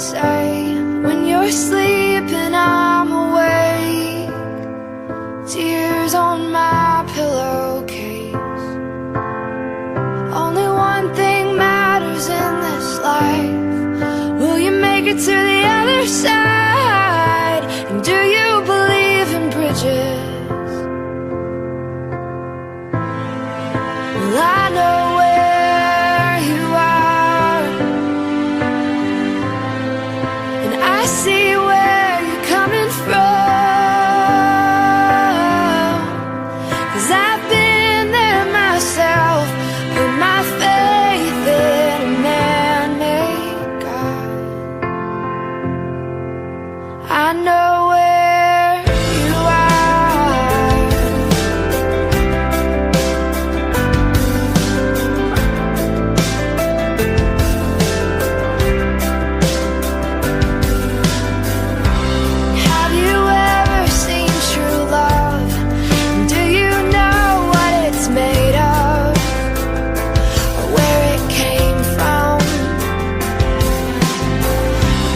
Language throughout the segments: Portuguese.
say when you're sleeping I'm awake? Tears on my pillowcase. Only one thing matters in this life. Will you make it to the other side? And do you believe in bridges? Well, I know where you are, and I see where you're coming from, 'cause I've been there myself, put my faith in a man-made God. I know where you are. Have you ever seen true love? Do you know what it's made of, or where it came from?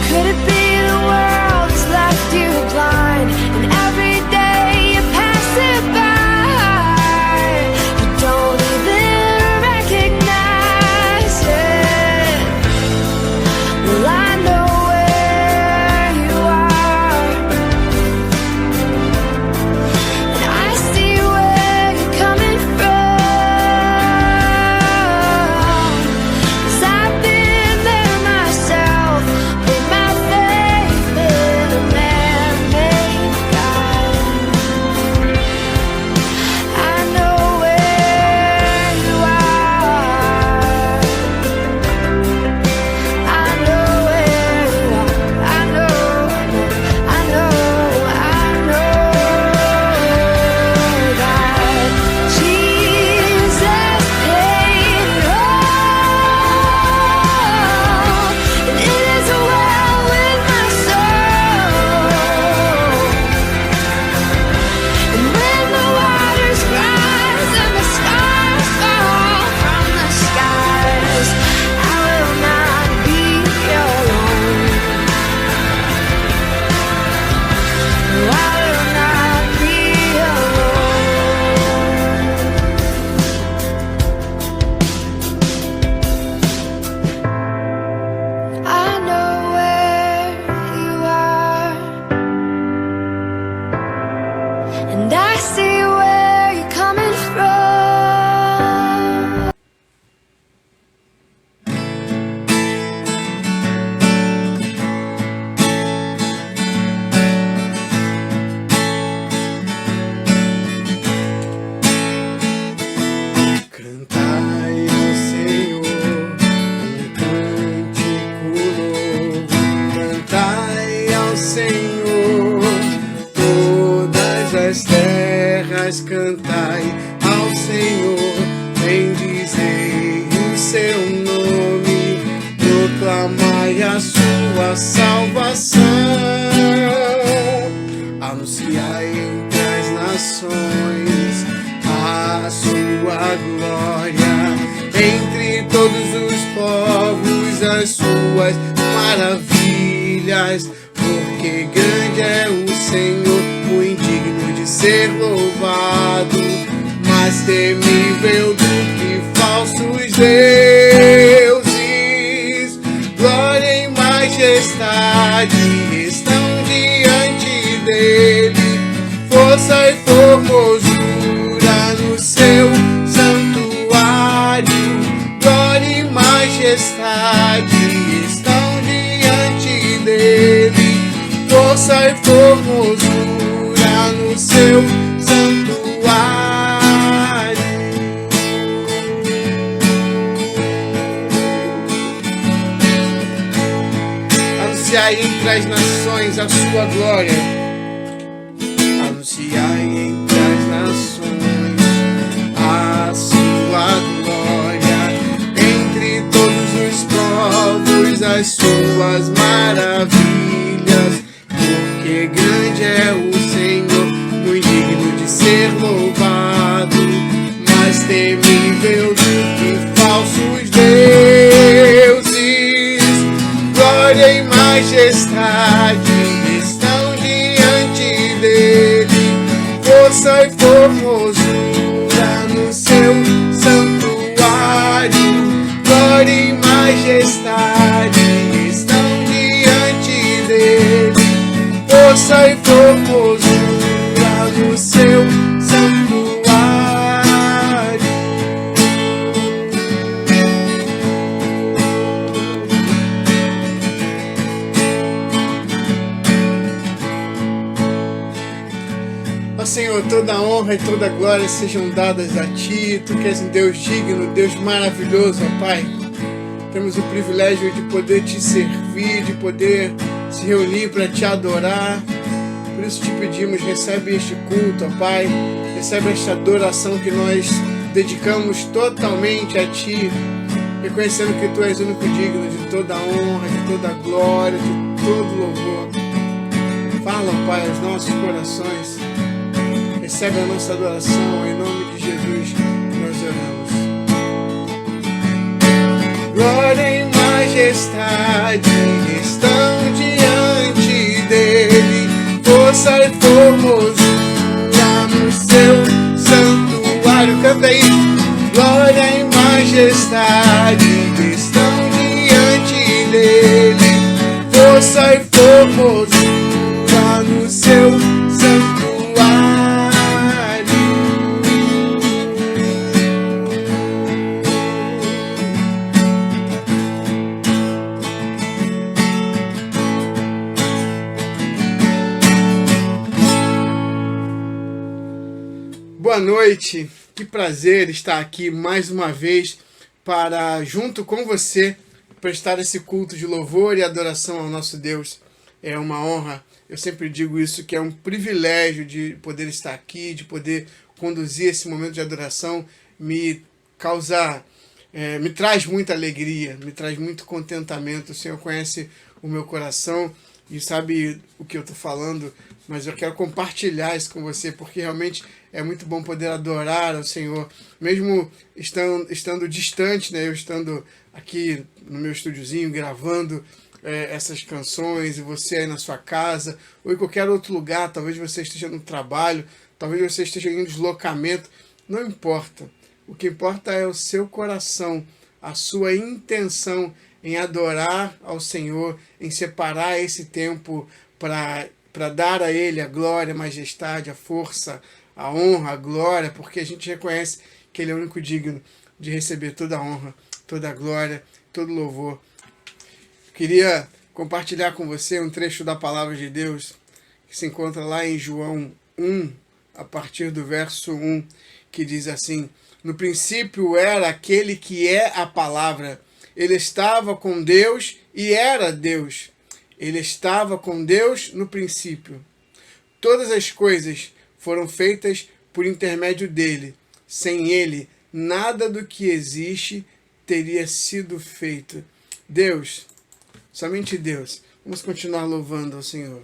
Could it be the world has left you blind, and every day you pass it by, you don't even recognize it? Well, I know where you are, and I see where you're coming from, 'cause I've been there myself, put my faith in a man-made God. I know where you are. I know where you are. I know that Jesus paid it all, and it is well with my soul. And when the waters rise and the stars fall from the skies, I will not be alone. No, I will not be alone. I know where you are, and I see where you're coming from. Cantai ao Senhor cântico novo, cantai ao Senhor todas as terras, cantai ao Senhor, bendizei o seu nome, proclamai a sua salvação, anunciai entre as nações a sua glória, entre todos os povos as suas maravilhas, porque grande é o Senhor, muito digno de ser louvado, mais temível do que falsos deuses. Glória e majestade estão diante dele, força e formosura no seu santuário. Glória e majestade estão diante dele, força e formosura no seu santuário. Anunciai entre as nações a sua glória, anunciai entre as nações a sua glória, entre todos os povos as suas maravilhas, porque grande é o Senhor, muito digno de ser louvado, mais temível do que falsos deuses. Glória e majestade majestade estão diante dele, força e formosura no seu santuário, glória e majestade estão diante dele, força e formosura no seu santuário. Ó Senhor, toda honra e toda glória sejam dadas a Ti. Tu que és um Deus digno, Deus maravilhoso, ó Pai. Temos o privilégio de poder Te servir, de poder se reunir para Te adorar. Por isso Te pedimos, recebe este culto, ó Pai. Recebe esta adoração que nós dedicamos totalmente a Ti, reconhecendo que Tu és o único digno de toda honra, de toda glória, de todo louvor. Fala, ó Pai, aos nossos corações. Recebe a nossa adoração, em nome de Jesus nós oramos. Glória e majestade estão diante dele, força e formosura no seu santuário. Canta aí. Glória e majestade estão diante dele, força e formosura no seu santuário. Boa noite, que prazer estar aqui mais uma vez para, junto com você, prestar esse culto de louvor e adoração ao nosso Deus. É uma honra, eu sempre digo isso, que é um privilégio de poder estar aqui, de poder conduzir esse momento de adoração, me traz muita alegria, me traz muito contentamento. O Senhor conhece o meu coração e sabe o que eu estou falando, mas eu quero compartilhar isso com você, porque realmente é muito bom poder adorar ao Senhor, mesmo estando distante, né? Eu estando aqui no meu estúdiozinho, gravando essas canções, e você aí na sua casa, ou em qualquer outro lugar, talvez você esteja no trabalho, talvez você esteja em deslocamento, não importa. O que importa é o seu coração, a sua intenção em adorar ao Senhor, em separar esse tempo para dar a Ele a glória, a majestade, a força, a honra, a glória, porque a gente reconhece que Ele é o único digno de receber toda a honra, toda a glória, todo louvor. Queria compartilhar com você um trecho da Palavra de Deus que se encontra lá em João 1, a partir do verso 1, que diz assim: no princípio era aquele que é a Palavra. Ele estava com Deus e era Deus. Ele estava com Deus no princípio. Todas as coisas foram feitas por intermédio dele. Sem ele, nada do que existe teria sido feito. Deus, somente Deus. Vamos continuar louvando ao Senhor.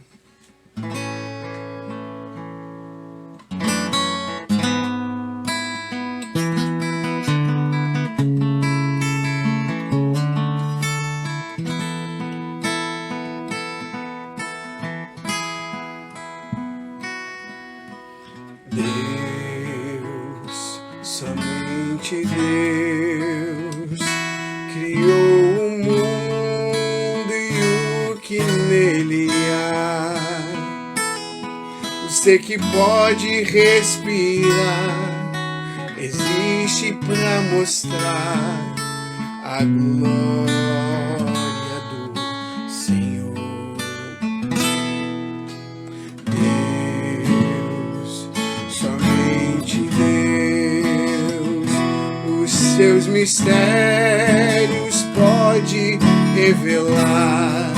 Somente Deus criou o mundo e o que nele há. O ser que pode respirar existe para mostrar a glória do Senhor. Deus, somente Deus, seus mistérios pode revelar,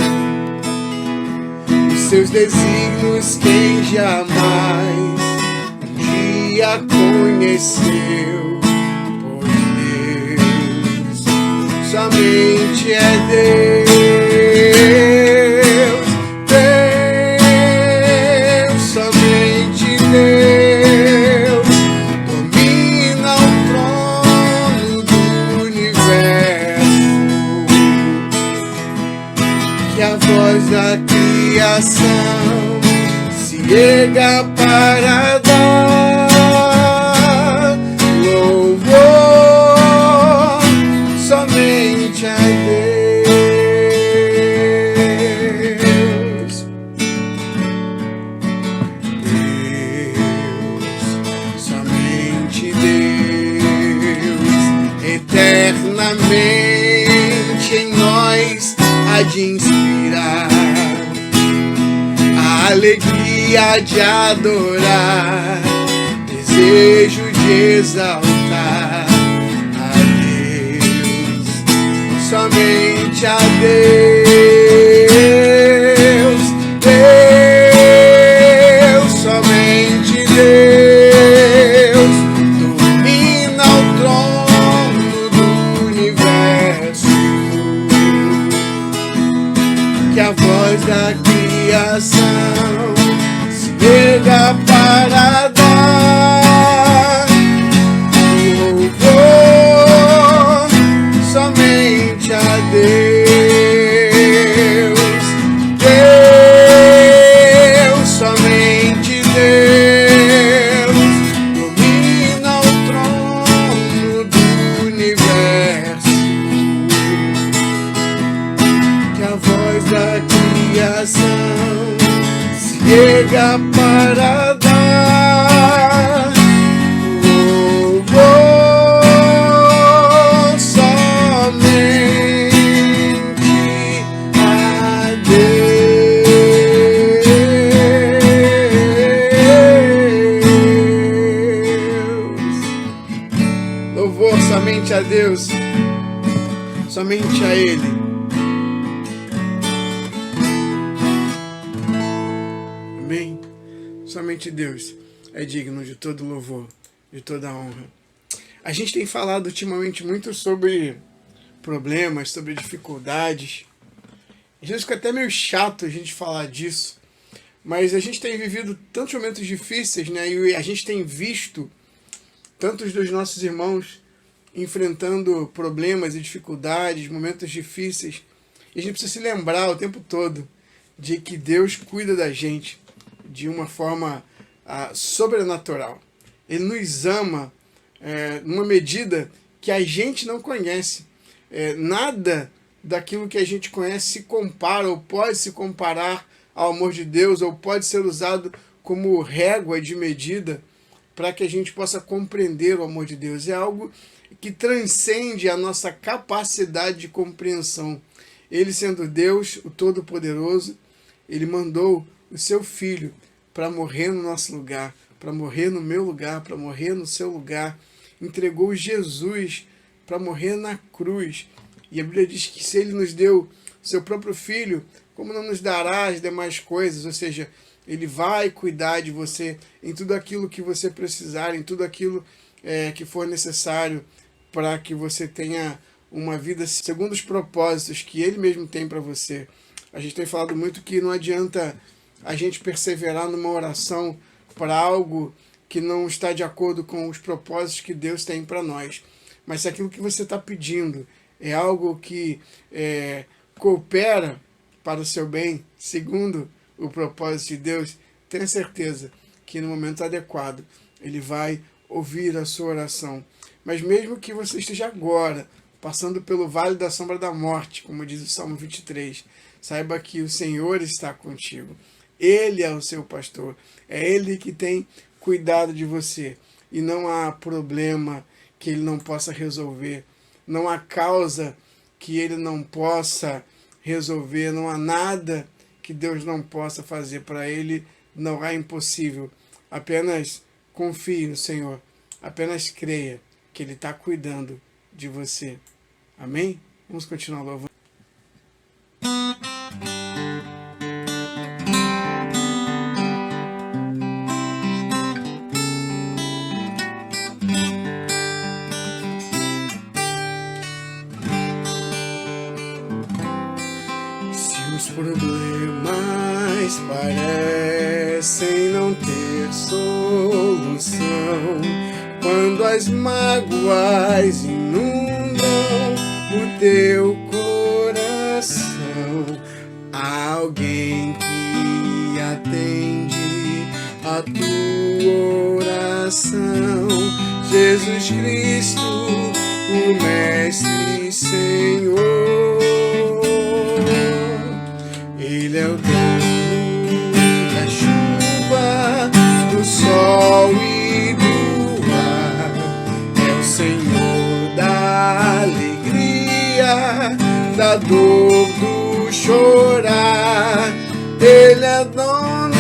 os seus desígnios quem jamais um dia conheceu, pois Deus somente é Deus, Deus, somente Deus domina o trono do universo, que a voz da criação se erga para dar louvor somente a Deus. Deus, somente Deus, eternamente em nós há de inspirar a alegria de adorar, desejo de exaltar a Deus, somente a Deus, Deus, somente Deus, domina o trono do universo, que a voz da criação se erga para dar louvor somente a Deus, Deus, somente Deus, domina o trono do universo, que a voz da criação se erga para dar louvor somente a Deus. Louvor somente a Deus, somente a Ele. Amém? Somente Deus é digno de todo louvor, de toda honra. A gente tem falado ultimamente muito sobre problemas, sobre dificuldades. Às vezes fica até meio chato a gente falar disso, mas a gente tem vivido tantos momentos difíceis, né? E a gente tem visto tantos dos nossos irmãos enfrentando problemas e dificuldades, momentos difíceis. E a gente precisa se lembrar o tempo todo de que Deus cuida da gente de uma forma sobrenatural. Ele nos ama numa medida que a gente não conhece. Nada daquilo que a gente conhece se compara ou pode se comparar ao amor de Deus, ou pode ser usado como régua de medida para que a gente possa compreender o amor de Deus. É algo que transcende a nossa capacidade de compreensão. Ele, sendo Deus, o Todo-Poderoso, Ele mandou o seu Filho para morrer no nosso lugar, para morrer no meu lugar, para morrer no seu lugar. Entregou Jesus para morrer na cruz. E a Bíblia diz que se Ele nos deu seu próprio Filho, como não nos dará as demais coisas? Ou seja, Ele vai cuidar de você em tudo aquilo que você precisar, em tudo aquilo que for necessário para que você tenha uma vida segundo os propósitos que Ele mesmo tem para você. A gente tem falado muito que não adianta a gente perseverar numa oração para algo que não está de acordo com os propósitos que Deus tem para nós. Mas se aquilo que você está pedindo é algo que coopera para o seu bem, segundo o propósito de Deus, tenha certeza que no momento adequado Ele vai ouvir a sua oração. Mas mesmo que você esteja agora passando pelo vale da sombra da morte, como diz o Salmo 23, saiba que o Senhor está contigo. Ele é o seu pastor. É Ele que tem cuidado de você. E não há problema que Ele não possa resolver. Não há causa que Ele não possa resolver. Não há nada que Deus não possa fazer. Para Ele não há impossível. Apenas confie no Senhor. Apenas creia que Ele está cuidando de você. Amém? Vamos continuar louvando. Se os problemas parecem não ter solução, quando as mágoas inundam o teu coração, alguém que atende a tua oração. Jesus Cristo, o Mestre e Senhor, Ele é o dono da chuva, do sol e do ar, é o Senhor da alegria, da dor, do chorar. Ele é dono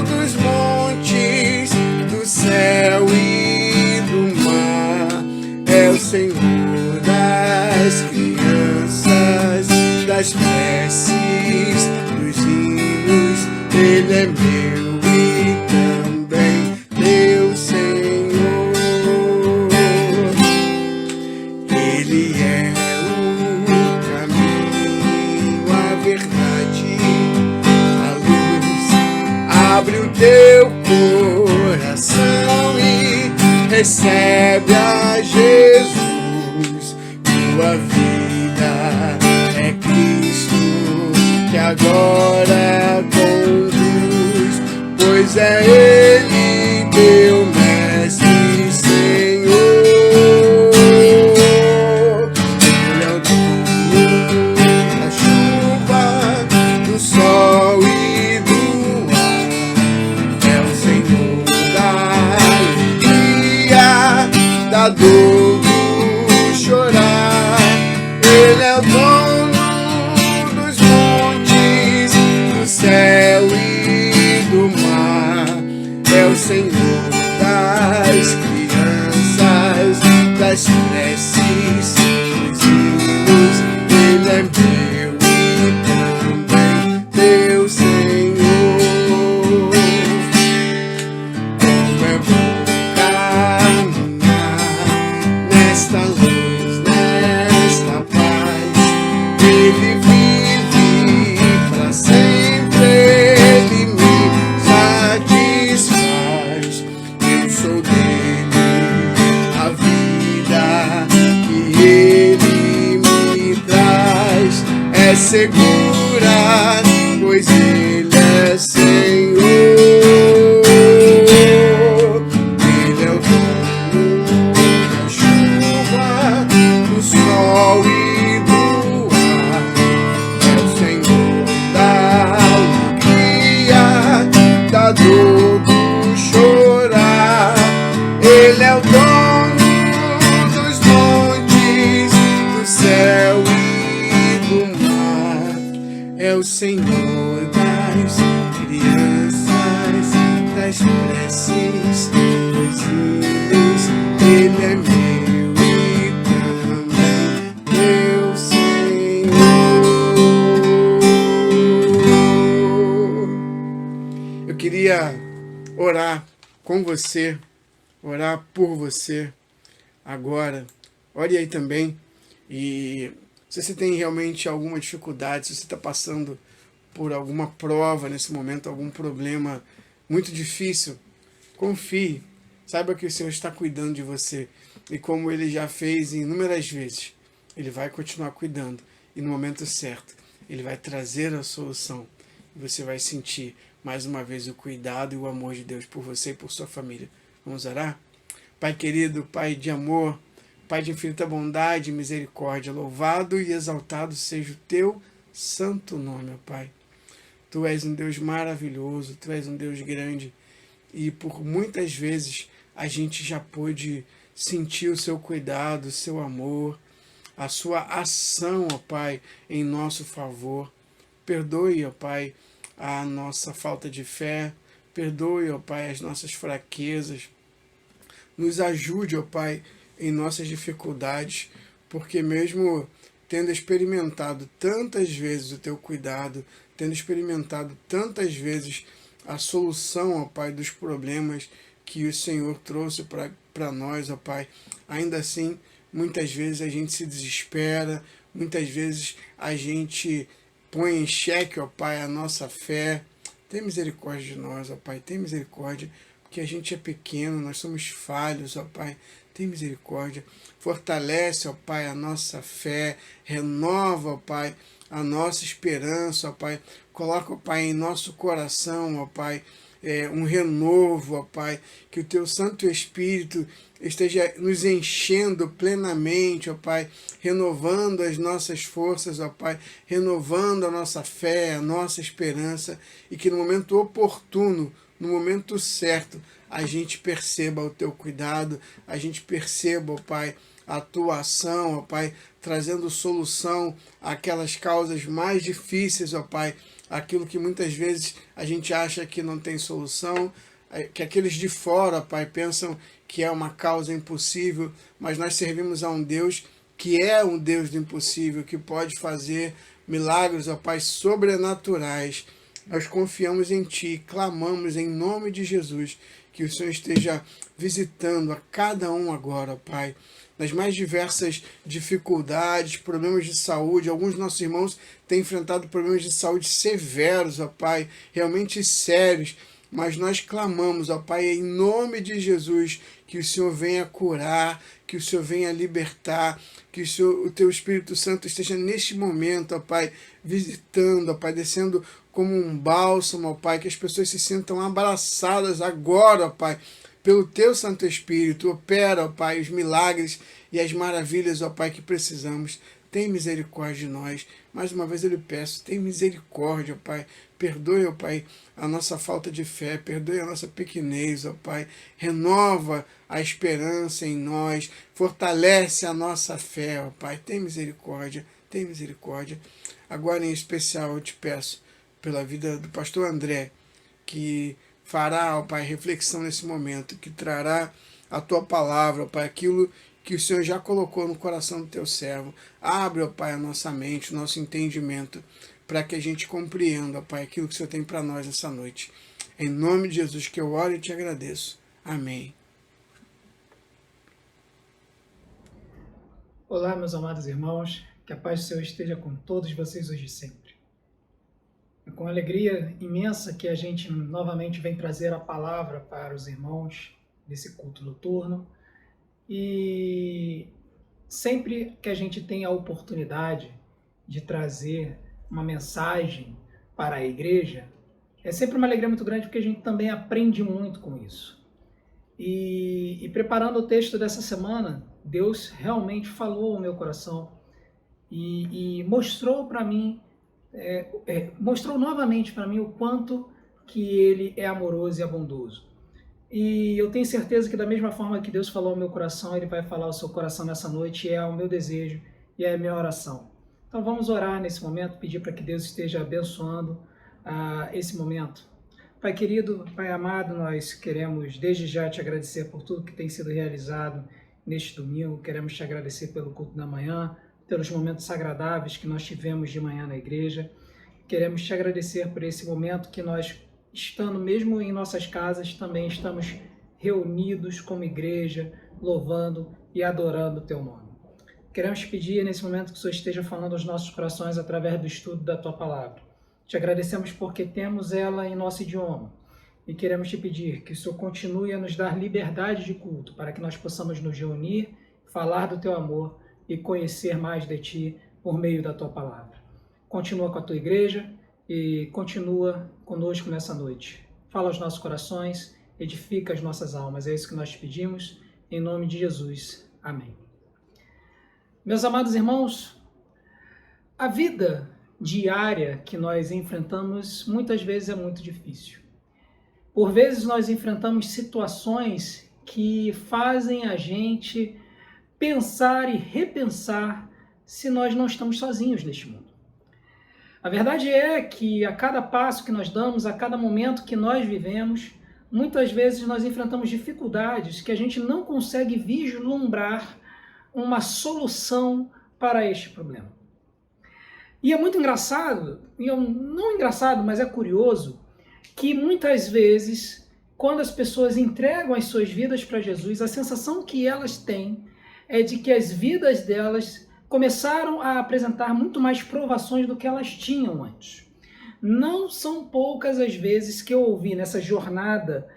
dos montes, do céu e do mar, é o Senhor das crianças, das preces, dos hinos. Ele é meu e também teu Senhor. Ele é o caminho, a verdade, a luz. Abre o teu coração e recebe a Jesus. Tua vida é Cristo que agora conduz, pois é Ele teu Mestre e Senhor. Ele é o dono da chuva, do sol e do ar, é o Senhor da alegria, da dor, do chorar. Ele é o dono dos montes, do céu e do mar, é o Senhor das crianças, das preces, dos hinos. Ele é meu e também teu Senhor. Como é bom caminhar nesta luz, nesta paz. Ele vive pra sempre, Ele me satisfaz. Eu sou dele, a vida que Ele me traz é segura, pois Ele é Senhor. Ele é o dono da chuva, do sol e do ar, é o Senhor da alegria, da dor, do chorar. Ele é o dono dos montes, do céu e do mar, é o Senhor das crianças, das preces, dos hinos. Ele é meu e também teu Senhor. Eu queria orar com você, orar por você agora. Ore aí também. E se você tem realmente alguma dificuldade, se você está passando por alguma prova nesse momento, algum problema muito difícil, confie. Saiba que o Senhor está cuidando de você. E como Ele já fez inúmeras vezes, Ele vai continuar cuidando. E no momento certo, Ele vai trazer a solução. E você vai sentir mais uma vez o cuidado e o amor de Deus por você e por sua família. Vamos orar? Pai querido, Pai de amor, Pai de infinita bondade e misericórdia, louvado e exaltado seja o teu santo nome, ó Pai. Tu és um Deus maravilhoso, Tu és um Deus grande, e por muitas vezes a gente já pôde sentir o seu cuidado, o seu amor, a sua ação, ó Pai, em nosso favor. Perdoe, ó Pai, a nossa falta de fé, perdoe, ó Pai, as nossas fraquezas. Nos ajude, ó Pai, em nossas dificuldades, porque mesmo tendo experimentado tantas vezes o Teu cuidado, tendo experimentado tantas vezes a solução, ó Pai, dos problemas que o Senhor trouxe para nós, ó Pai, ainda assim, muitas vezes a gente se desespera, muitas vezes a gente põe em xeque, ó Pai, a nossa fé. Tem misericórdia de nós, ó Pai, tem misericórdia, porque a gente é pequeno, nós somos falhos, ó Pai. Tem misericórdia, fortalece, ó Pai, a nossa fé, renova, ó Pai, a nossa esperança, ó Pai. Coloca, ó Pai, em nosso coração, ó Pai, um renovo, ó Pai, que o Teu Santo Espírito esteja nos enchendo plenamente, ó Pai, renovando as nossas forças, ó Pai, renovando a nossa fé, a nossa esperança, e que no momento oportuno, no momento certo, a gente perceba o Teu cuidado, a gente perceba, ó Pai, a Tua ação, ó Pai, trazendo solução àquelas causas mais difíceis, ó Pai, aquilo que muitas vezes a gente acha que não tem solução, que aqueles de fora, Pai, pensam que é uma causa impossível, mas nós servimos a um Deus que é um Deus do impossível, que pode fazer milagres, ó Pai, sobrenaturais. Nós confiamos em Ti, clamamos em nome de Jesus, que o Senhor esteja visitando a cada um agora, ó Pai, nas mais diversas dificuldades, problemas de saúde. Alguns dos nossos irmãos têm enfrentado problemas de saúde severos, ó Pai, realmente sérios, mas nós clamamos, ó Pai, em nome de Jesus, que o Senhor venha curar, que o Senhor venha libertar, que o Teu Espírito Santo esteja neste momento, ó Pai, visitando, ó Pai, descendo como um bálsamo, ó Pai, que as pessoas se sintam abraçadas agora, ó Pai, pelo Teu Santo Espírito. Opera, ó Pai, os milagres e as maravilhas, ó Pai, que precisamos. Tem misericórdia de nós. Mais uma vez eu lhe peço, tem misericórdia, ó Pai. Perdoe, ó Pai, a nossa falta de fé, perdoe a nossa pequenez, ó Pai. Renova a esperança em nós, fortalece a nossa fé, ó Pai. Tem misericórdia, tem misericórdia. Agora, em especial, eu te peço, pela vida do pastor André, que fará, ó Pai, reflexão nesse momento, que trará a Tua palavra, ó Pai, aquilo que o Senhor já colocou no coração do Teu servo. Abre, ó Pai, a nossa mente, o nosso entendimento, para que a gente compreenda, ó Pai, aquilo que o Senhor tem para nós essa noite. Em nome de Jesus que eu oro e te agradeço. Amém. Olá, meus amados irmãos, que a paz do Senhor esteja com todos vocês hoje e sempre. É com alegria imensa que a gente novamente vem trazer a palavra para os irmãos nesse culto noturno. E sempre que a gente tem a oportunidade de trazer uma mensagem para a igreja, é sempre uma alegria muito grande, porque a gente também aprende muito com isso. E preparando o texto dessa semana, Deus realmente falou ao meu coração e mostrou para mim, mostrou novamente para mim o quanto que Ele é amoroso e é bondoso. E eu tenho certeza que da mesma forma que Deus falou ao meu coração, Ele vai falar ao seu coração nessa noite, e é o meu desejo e é a minha oração. Então vamos orar nesse momento, pedir para que Deus esteja abençoando esse momento. Pai querido, Pai amado, nós queremos desde já te agradecer por tudo que tem sido realizado neste domingo. Queremos te agradecer pelo culto da manhã, pelos momentos agradáveis que nós tivemos de manhã na igreja. Queremos te agradecer por esse momento que nós, estando mesmo em nossas casas, também estamos reunidos como igreja, louvando e adorando o Teu nome. Queremos te pedir nesse momento que o Senhor esteja falando aos nossos corações através do estudo da Tua palavra. Te agradecemos porque temos ela em nosso idioma e queremos te pedir que o Senhor continue a nos dar liberdade de culto para que nós possamos nos reunir, falar do Teu amor e conhecer mais de Ti por meio da Tua palavra. Continua com a Tua igreja e continua conosco nessa noite. Fala aos nossos corações, edifica as nossas almas. É isso que nós te pedimos, em nome de Jesus. Amém. Meus amados irmãos, a vida diária que nós enfrentamos muitas vezes é muito difícil. Por vezes nós enfrentamos situações que fazem a gente pensar e repensar se nós não estamos sozinhos neste mundo. A verdade é que a cada passo que nós damos, a cada momento que nós vivemos, muitas vezes nós enfrentamos dificuldades que a gente não consegue vislumbrar uma solução para este problema. E é muito engraçado, não engraçado, mas é curioso, que muitas vezes, quando as pessoas entregam as suas vidas para Jesus, a sensação que elas têm é de que as vidas delas começaram a apresentar muito mais provações do que elas tinham antes. Não são poucas as vezes que eu ouvi nessa jornada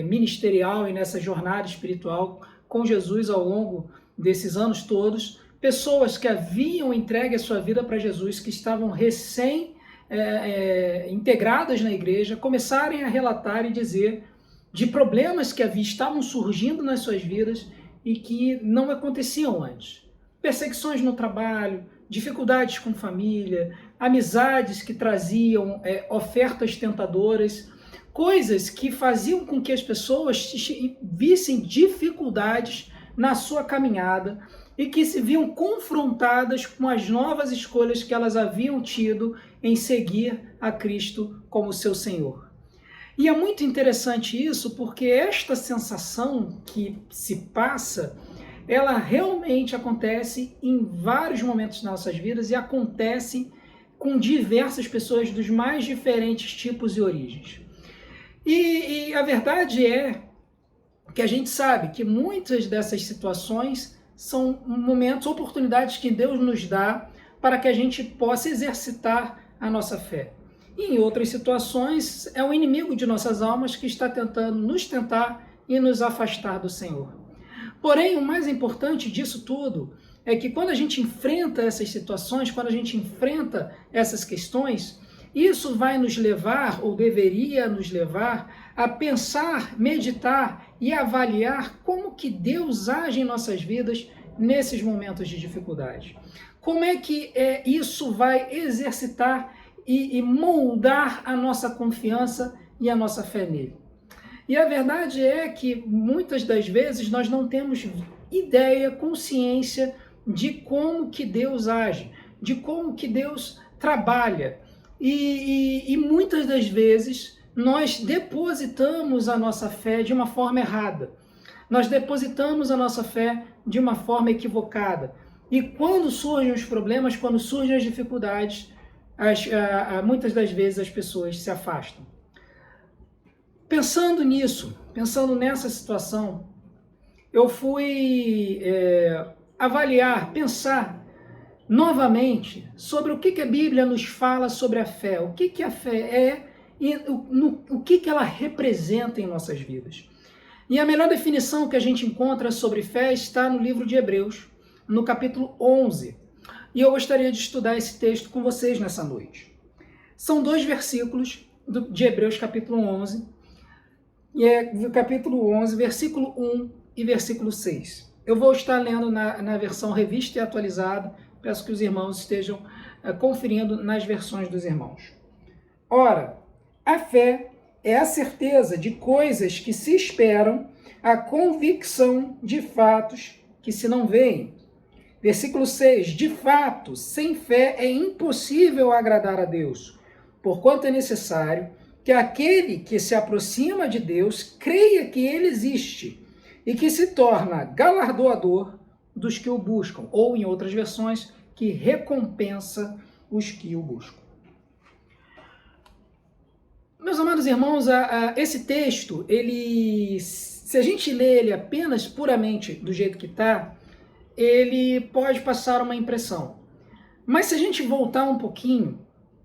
ministerial e nessa jornada espiritual com Jesus ao longo desses anos todos, pessoas que haviam entregue a sua vida para Jesus, que estavam integradas na igreja, começarem a relatar e dizer de problemas que estavam surgindo nas suas vidas e que não aconteciam antes. Perseguições no trabalho, dificuldades com família, amizades que traziam ofertas tentadoras, coisas que faziam com que as pessoas vissem dificuldades na sua caminhada e que se viam confrontadas com as novas escolhas que elas haviam tido em seguir a Cristo como seu Senhor. E é muito interessante isso, porque esta sensação que se passa, ela realmente acontece em vários momentos das nossas vidas e acontece com diversas pessoas dos mais diferentes tipos e origens. E a verdade é que a gente sabe que muitas dessas situações são momentos, oportunidades que Deus nos dá para que a gente possa exercitar a nossa fé. E em outras situações, é o inimigo de nossas almas que está tentando nos tentar e nos afastar do Senhor. Porém, o mais importante disso tudo é que quando a gente enfrenta essas situações, quando a gente enfrenta essas questões, isso vai nos levar, ou deveria nos levar, a pensar, meditar e avaliar como que Deus age em nossas vidas nesses momentos de dificuldade. Como é que isso vai exercitar e moldar a nossa confiança e a nossa fé nele. E a verdade é que muitas das vezes nós não temos ideia, consciência de como que Deus age, de como que Deus trabalha. E muitas das vezes nós depositamos a nossa fé de uma forma errada. Nós depositamos a nossa fé de uma forma equivocada. E quando surgem os problemas, quando surgem as dificuldades, muitas das vezes as pessoas se afastam. Pensando nisso, pensando nessa situação, eu fui avaliar, pensar novamente sobre o que a Bíblia nos fala sobre a fé, o que a fé é e o que ela representa em nossas vidas. E a melhor definição que a gente encontra sobre fé está no livro de Hebreus, no capítulo 11. E eu gostaria de estudar esse texto com vocês nessa noite. São 2 versículos de Hebreus capítulo 11, e é capítulo 11, versículo 1 e versículo 6. Eu vou estar lendo na versão revista e atualizada, peço que os irmãos estejam conferindo nas versões dos irmãos. Ora, a fé é a certeza de coisas que se esperam, a convicção de fatos que se não veem. Versículo 6, de fato, sem fé é impossível agradar a Deus, porquanto é necessário que aquele que se aproxima de Deus creia que ele existe e que se torna galardoador dos que o buscam, ou em outras versões, que recompensa os que o buscam. Meus amados irmãos, esse texto, se a gente lê ele apenas puramente do jeito que está, ele pode passar uma impressão. Mas se a gente voltar um pouquinho,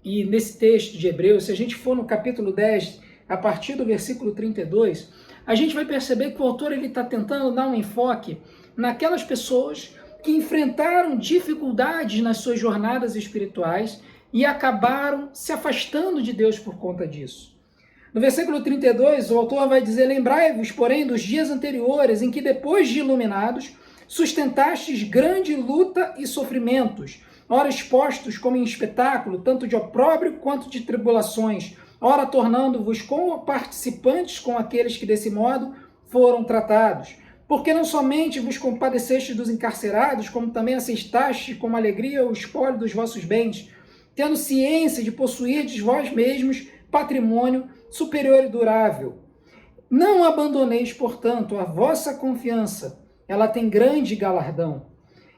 e nesse texto de Hebreus, se a gente for no capítulo 10, a partir do versículo 32, a gente vai perceber que o autor está tentando dar um enfoque naquelas pessoas que enfrentaram dificuldades nas suas jornadas espirituais e acabaram se afastando de Deus por conta disso. No versículo 32, o autor vai dizer: lembrai-vos, porém, dos dias anteriores, em que, depois de iluminados, sustentastes grande luta e sofrimentos, ora expostos como em espetáculo, tanto de opróbrio quanto de tribulações, ora tornando-vos participantes com aqueles que desse modo foram tratados. Porque não somente vos compadecestes dos encarcerados, como também aceitaste com alegria o espólio dos vossos bens, tendo ciência de possuirdes vós mesmos patrimônio superior e durável. Não abandoneis, portanto, a vossa confiança, ela tem grande galardão.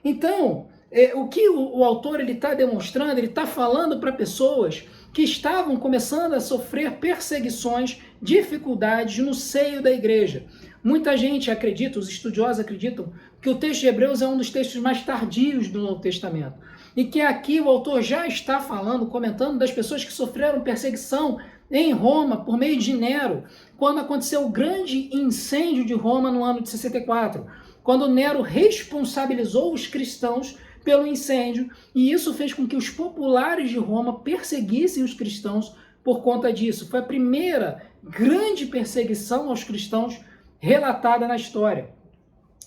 Então, o que o autor está demonstrando, ele está falando para pessoas que estavam começando a sofrer perseguições, dificuldades no seio da igreja. Muita gente acredita, os estudiosos acreditam, que o texto de Hebreus é um dos textos mais tardios do Novo Testamento. E que aqui o autor já está falando, comentando das pessoas que sofreram perseguição em Roma por meio de Nero, quando aconteceu o grande incêndio de Roma no ano de 64, quando Nero responsabilizou os cristãos pelo incêndio, e isso fez com que os populares de Roma perseguissem os cristãos por conta disso. Foi a primeira grande perseguição aos cristãos relatada na história.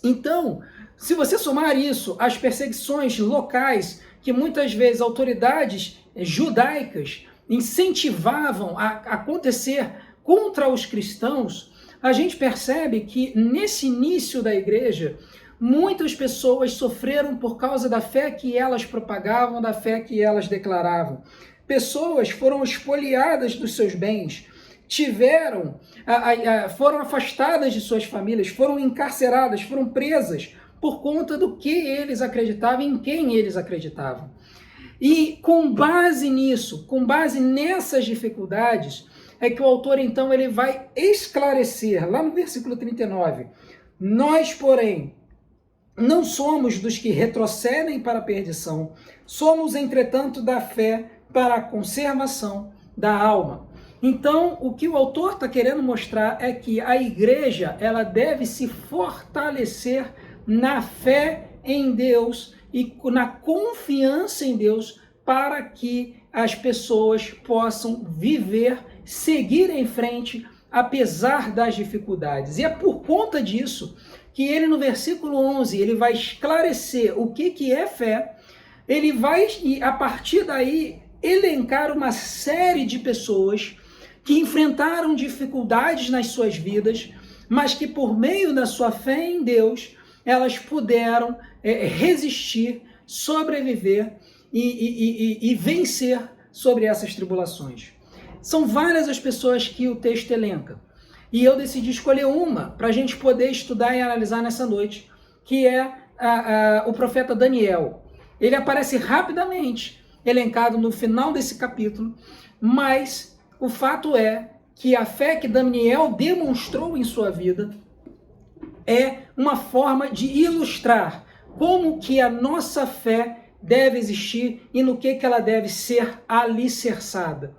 Então, se você somar isso às perseguições locais que muitas vezes autoridades judaicas incentivavam a acontecer contra os cristãos, a gente percebe que nesse início da igreja, muitas pessoas sofreram por causa da fé que elas propagavam, da fé que elas declaravam. Pessoas foram espoliadas dos seus bens, foram afastadas de suas famílias, foram encarceradas, foram presas por conta do que eles acreditavam, em quem eles acreditavam. E com base nisso, com base nessas dificuldades, é que o autor então ele vai esclarecer, lá no versículo 39, nós, porém, não somos dos que retrocedem para a perdição, somos, entretanto, da fé para a conservação da alma. Então, o que o autor está querendo mostrar é que a igreja ela deve se fortalecer na fé em Deus e na confiança em Deus para que as pessoas possam viver, seguir em frente, apesar das dificuldades. E é por conta disso que ele, no versículo 11, ele vai esclarecer o que é fé, ele vai, a partir daí, elencar uma série de pessoas que enfrentaram dificuldades nas suas vidas, mas que por meio da sua fé em Deus, elas puderam resistir, sobreviver e vencer sobre essas tribulações. São várias as pessoas que o texto elenca. E eu decidi escolher uma para a gente poder estudar e analisar nessa noite, que é o profeta Daniel. Ele aparece rapidamente, elencado no final desse capítulo, mas o fato é que a fé que Daniel demonstrou em sua vida é uma forma de ilustrar como que a nossa fé deve existir e no que ela deve ser alicerçada.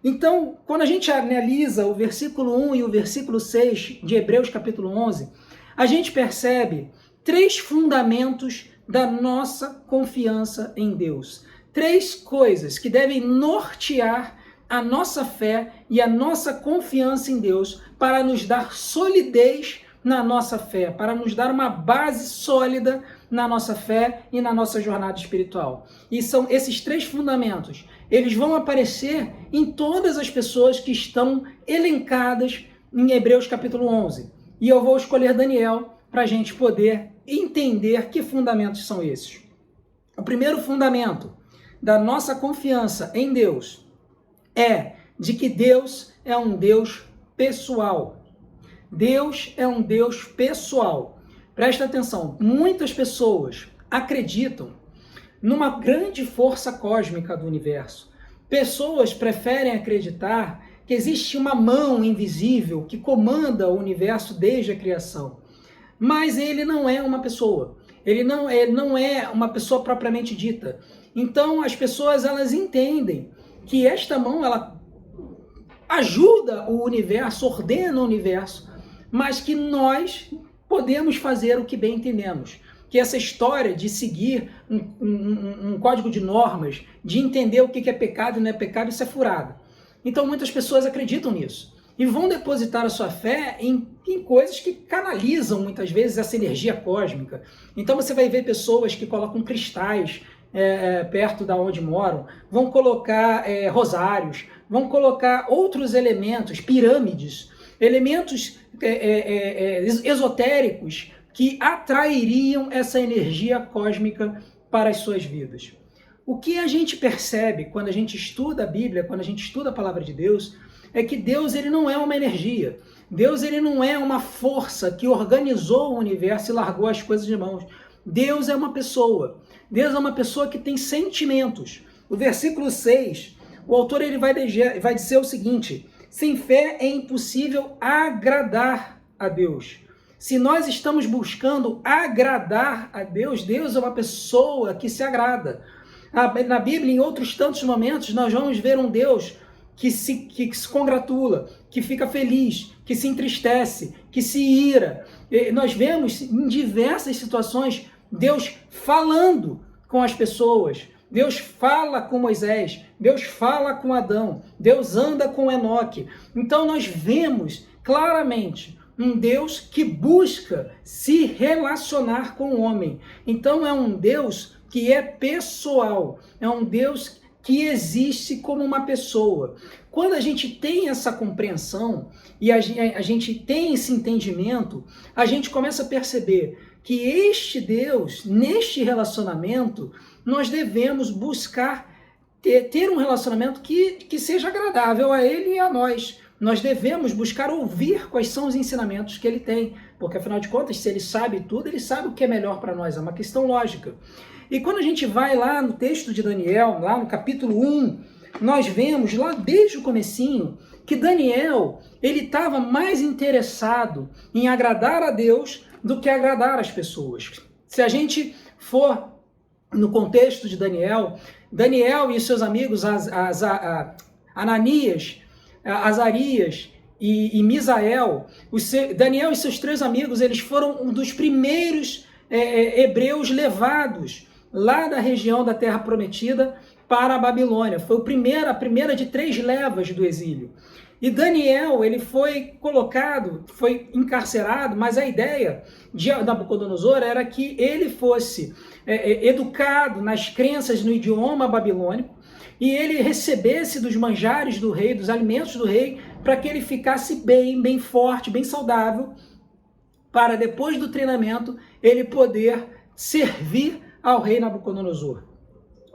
Então, quando a gente analisa o versículo 1 e o versículo 6 de Hebreus capítulo 11, a gente percebe 3 fundamentos da nossa confiança em Deus. 3 coisas que devem nortear a nossa fé e a nossa confiança em Deus para nos dar solidez na nossa fé, para nos dar uma base sólida na nossa fé e na nossa jornada espiritual. E são esses 3 fundamentos. Eles vão aparecer em todas as pessoas que estão elencadas em Hebreus capítulo 11. E eu vou escolher Daniel para a gente poder entender que fundamentos são esses. O primeiro fundamento da nossa confiança em Deus é de que Deus é um Deus pessoal. Deus é um Deus pessoal. Presta atenção, muitas pessoas acreditam numa grande força cósmica do universo. Pessoas preferem acreditar que existe uma mão invisível que comanda o universo desde a criação. Mas ele não é uma pessoa. Ele não é uma pessoa propriamente dita. Então as pessoas elas entendem que esta mão ela ajuda o universo, ordena o universo, mas que nós podemos fazer o que bem entendemos. Que essa história de seguir um código de normas, de entender o que é pecado e não é pecado, isso é furado. Então muitas pessoas acreditam nisso e vão depositar a sua fé em coisas que canalizam muitas vezes essa energia cósmica. Então você vai ver pessoas que colocam cristais perto da onde moram, vão colocar rosários, vão colocar outros elementos, pirâmides, elementos esotéricos que atrairiam essa energia cósmica para as suas vidas. O que a gente percebe quando a gente estuda a Bíblia, quando a gente estuda a palavra de Deus, é que Deus ele não é uma energia. Deus ele não é uma força que organizou o universo e largou as coisas de mãos. Deus é uma pessoa. Deus é uma pessoa que tem sentimentos. O versículo 6, o autor ele vai dizer o seguinte: sem fé é impossível agradar a Deus. Se nós estamos buscando agradar a Deus, Deus é uma pessoa que se agrada. Na Bíblia, em outros tantos momentos, nós vamos ver um Deus que se congratula, que fica feliz, que se entristece, que se ira. Nós vemos em diversas situações Deus falando com as pessoas, Deus fala com Moisés, Deus fala com Adão, Deus anda com Enoque. Então nós vemos claramente um Deus que busca se relacionar com o homem. Então é um Deus que é pessoal, é um Deus que existe como uma pessoa. Quando a gente tem essa compreensão e a gente tem esse entendimento, a gente começa a perceber que este Deus, neste relacionamento, nós devemos buscar ter um relacionamento que seja agradável a Ele e a nós. Nós devemos buscar ouvir quais são os ensinamentos que Ele tem, porque afinal de contas, se Ele sabe tudo, Ele sabe o que é melhor para nós, é uma questão lógica. E quando a gente vai lá no texto de Daniel, lá no capítulo 1, nós vemos lá desde o comecinho que Daniel, ele estava mais interessado em agradar a Deus do que agradar as pessoas. Se a gente for no contexto de Daniel, Daniel e seus amigos Ananias, Azarias e Misael, Daniel e seus 3 amigos, eles foram um dos primeiros hebreus levados lá da região da Terra Prometida para a Babilônia. Foi a primeira de 3 levas do exílio. E Daniel, ele foi foi encarcerado, mas a ideia de Nabucodonosor era que ele fosse educado nas crenças no idioma babilônico e ele recebesse dos manjares do rei, dos alimentos do rei, para que ele ficasse bem forte, bem saudável, para depois do treinamento ele poder servir ao rei Nabucodonosor.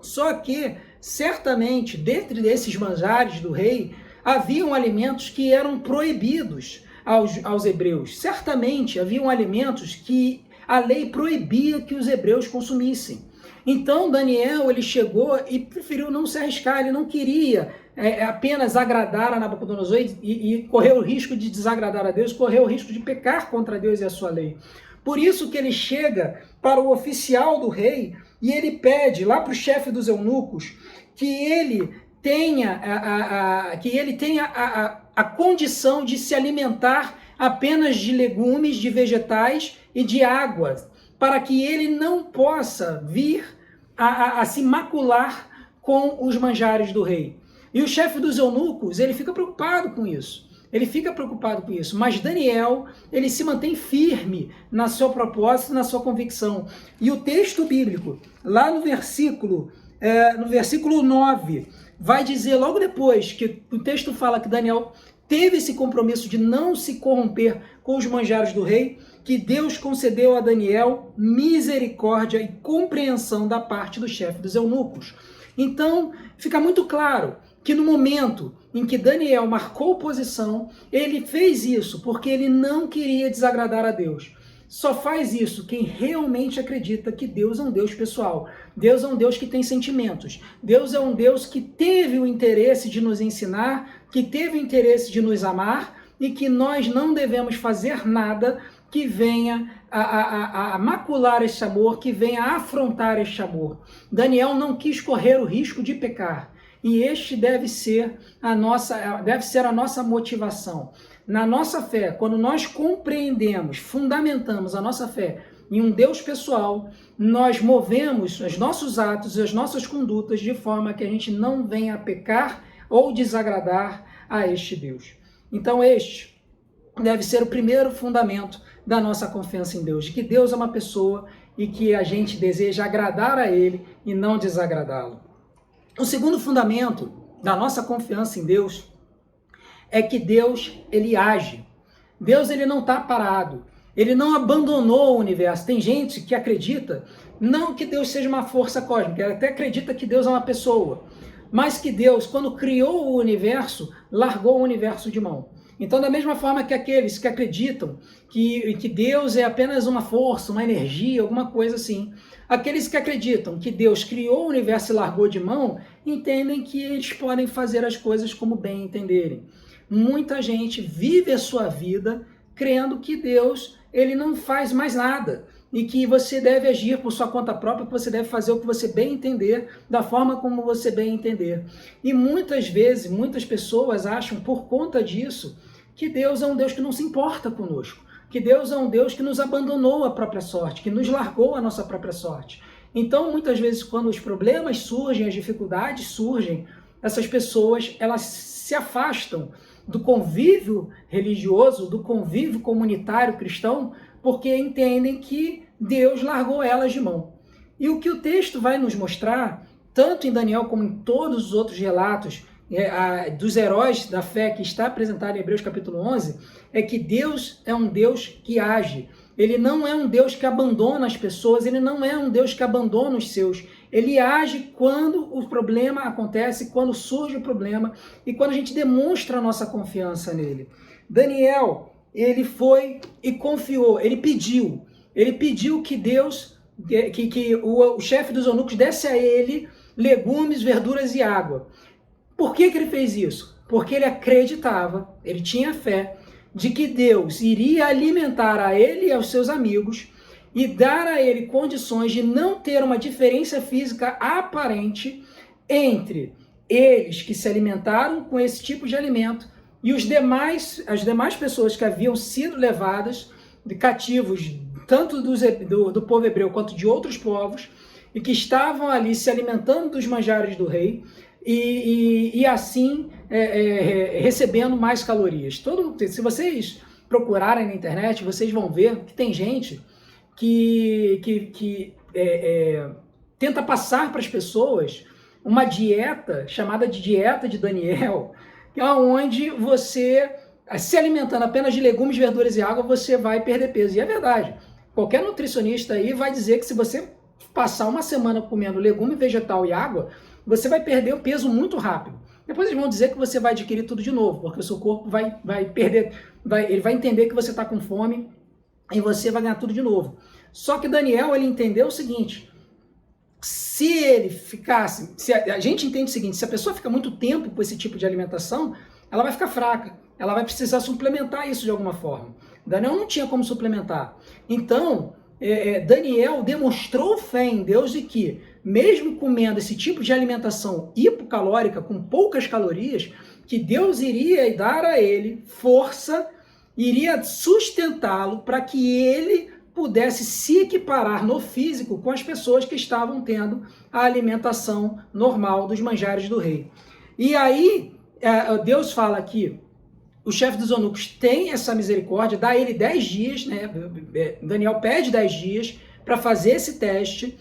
Só que, certamente, dentro desses manjares do rei, haviam alimentos que eram proibidos aos hebreus. Certamente, haviam alimentos que a lei proibia que os hebreus consumissem. Então, Daniel, ele chegou e preferiu não se arriscar, ele não queria apenas agradar a Nabucodonosor e correr o risco de desagradar a Deus, correr o risco de pecar contra Deus e a sua lei. Por isso que ele chega para o oficial do rei e ele pede lá para o chefe dos eunucos que ele tenha a condição de se alimentar apenas de legumes, de vegetais e de água, para que ele não possa vir a se macular com os manjares do rei. E o chefe dos eunucos, ele fica preocupado com isso. Mas Daniel, ele se mantém firme na seu propósito, na sua convicção. E o texto bíblico, lá no versículo 9, vai dizer logo depois que o texto fala que Daniel teve esse compromisso de não se corromper com os manjares do rei, que Deus concedeu a Daniel misericórdia e compreensão da parte do chefe dos eunucos. Então, fica muito claro que no momento em que Daniel marcou posição, ele fez isso porque ele não queria desagradar a Deus. Só faz isso quem realmente acredita que Deus é um Deus pessoal. Deus é um Deus que tem sentimentos. Deus é um Deus que teve o interesse de nos ensinar, que teve o interesse de nos amar e que nós não devemos fazer nada que venha a macular este amor, que venha a afrontar este amor. Daniel não quis correr o risco de pecar. E este deve ser a nossa motivação. Na nossa fé, quando nós compreendemos, fundamentamos a nossa fé em um Deus pessoal, nós movemos os nossos atos e as nossas condutas de forma que a gente não venha a pecar ou desagradar a este Deus. Então este deve ser o primeiro fundamento da nossa confiança em Deus, de que Deus é uma pessoa e que a gente deseja agradar a Ele e não desagradá-lo. O segundo fundamento da nossa confiança em Deus é que Deus, ele age. Deus, ele não está parado. Ele não abandonou o universo. Tem gente que acredita, não que Deus seja uma força cósmica, até acredita que Deus é uma pessoa, mas que Deus, quando criou o universo, largou o universo de mão. Então, da mesma forma que aqueles que acreditam que Deus é apenas uma força, uma energia, alguma coisa assim, aqueles que acreditam que Deus criou o universo e largou de mão, entendem que eles podem fazer as coisas como bem entenderem. Muita gente vive a sua vida crendo que Deus, ele não faz mais nada e que você deve agir por sua conta própria, que você deve fazer o que você bem entender, da forma como você bem entender. E muitas vezes, muitas pessoas acham, por conta disso, que Deus é um Deus que não se importa conosco, que Deus é um Deus que nos abandonou a própria sorte, que nos largou a nossa própria sorte. Então, muitas vezes, quando os problemas surgem, as dificuldades surgem, essas pessoas, elas se afastam do convívio religioso, do convívio comunitário cristão, porque entendem que Deus largou elas de mão. E o que o texto vai nos mostrar, tanto em Daniel como em todos os outros relatos dos heróis da fé que está apresentado em Hebreus capítulo 11, é que Deus é um Deus que age. Ele não é um Deus que abandona as pessoas, ele não é um Deus que abandona os seus. Ele age quando o problema acontece, quando surge o problema e quando a gente demonstra a nossa confiança nele. Daniel, ele foi e confiou, ele pediu que Deus, que o chefe dos eunucos desse a ele legumes, verduras e água. Por que ele fez isso? Porque ele acreditava, ele tinha fé de que Deus iria alimentar a ele e aos seus amigos e dar a ele condições de não ter uma diferença física aparente entre eles que se alimentaram com esse tipo de alimento e as demais pessoas que haviam sido levadas de cativos, tanto do povo hebreu quanto de outros povos, e que estavam ali se alimentando dos manjares do rei, e assim recebendo mais calorias. Se vocês procurarem na internet, vocês vão ver que tem gente que tenta passar para as pessoas uma dieta chamada de dieta de Daniel, onde você, se alimentando apenas de legumes, verduras e água, você vai perder peso. E é verdade. Qualquer nutricionista aí vai dizer que se você passar uma semana comendo legume, vegetal e água, você vai perder o peso muito rápido. Depois eles vão dizer que você vai adquirir tudo de novo, porque o seu corpo vai perder, ele vai entender que você está com fome e você vai ganhar tudo de novo. Só que Daniel, ele entendeu o seguinte: se ele ficasse, se a gente entende o seguinte, se a pessoa fica muito tempo com esse tipo de alimentação, ela vai ficar fraca, ela vai precisar suplementar isso de alguma forma. Daniel não tinha como suplementar. Então, Daniel demonstrou fé em Deus de que, mesmo comendo esse tipo de alimentação hipocalórica, com poucas calorias, que Deus iria dar a ele força, iria sustentá-lo para que ele pudesse se equiparar no físico com as pessoas que estavam tendo a alimentação normal dos manjares do rei. E aí, Deus fala que o chefe dos eunucos tem essa misericórdia, dá a ele 10 dias, né? Daniel pede 10 dias para fazer esse teste.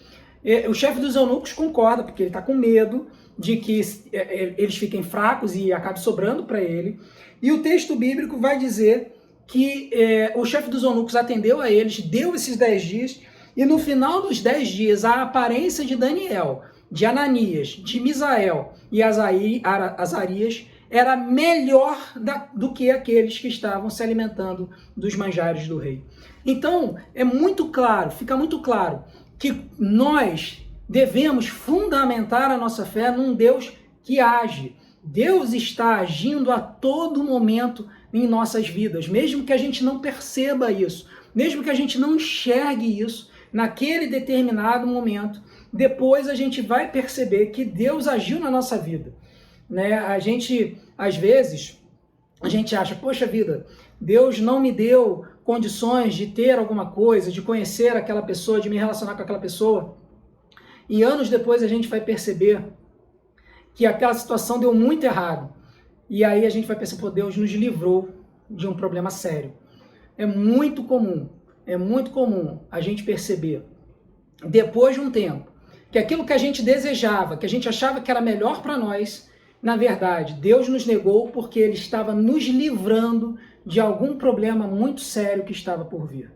O chefe dos eunucos concorda, porque ele está com medo de que eles fiquem fracos e acabe sobrando para ele. E o texto bíblico vai dizer que o chefe dos eunucos atendeu a eles, deu esses 10 dias, e no final dos 10 dias, a aparência de Daniel, de Ananias, de Misael e Azarias era melhor do que aqueles que estavam se alimentando dos manjares do rei. Então, fica muito claro que nós devemos fundamentar a nossa fé num Deus que age. Deus está agindo a todo momento em nossas vidas, mesmo que a gente não perceba isso, mesmo que a gente não enxergue isso naquele determinado momento, depois a gente vai perceber que Deus agiu na nossa vida. Né? Às vezes, a gente acha, poxa vida, Deus não me deu condições de ter alguma coisa, de conhecer aquela pessoa, de me relacionar com aquela pessoa. E anos depois a gente vai perceber que aquela situação deu muito errado. E aí a gente vai pensar, pô, Deus nos livrou de um problema sério. É muito comum a gente perceber, depois de um tempo, que aquilo que a gente desejava, que a gente achava que era melhor para nós, na verdade, Deus nos negou porque Ele estava nos livrando de algum problema muito sério que estava por vir.